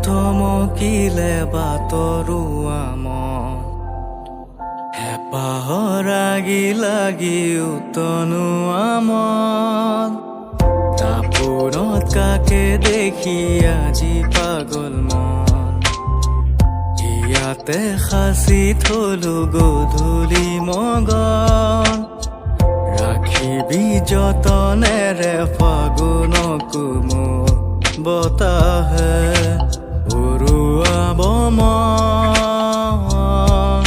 থমকিলে বাতৰুৱা মন হেঁপাহৰ আগি লাগি উতনুৱা মন তাপোনত কাকে দেখি আজি পাগল মন ইয়াতে সাঁচি থলো গধূলি মগন ৰাখিবি যতনেৰে ফাগুনকো মোৰ বতাহে উৰুৱাব মন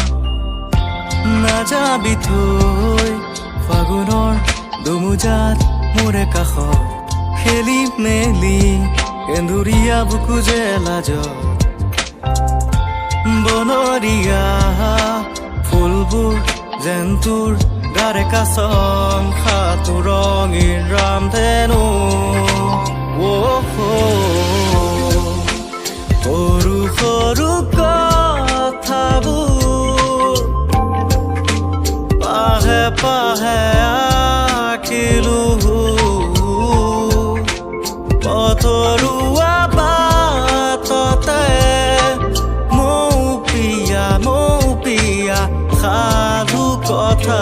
নাযাবি থৈ ফাগুনৰ দুমুজাত মোৰে কাষত খেলি মেলি এন্দুৰীয়া বুকু যে লাজত বনৰীয়া ফুলবোৰ যেন তোৰ গাৰে কাচন খাটো ৰঙীন ৰামধেনু সৰু সৰু কথাবোৰ পাহে পাহে আঁকিলো পথৰুৱা বাটতে মৌ পিয়া সাধু কথা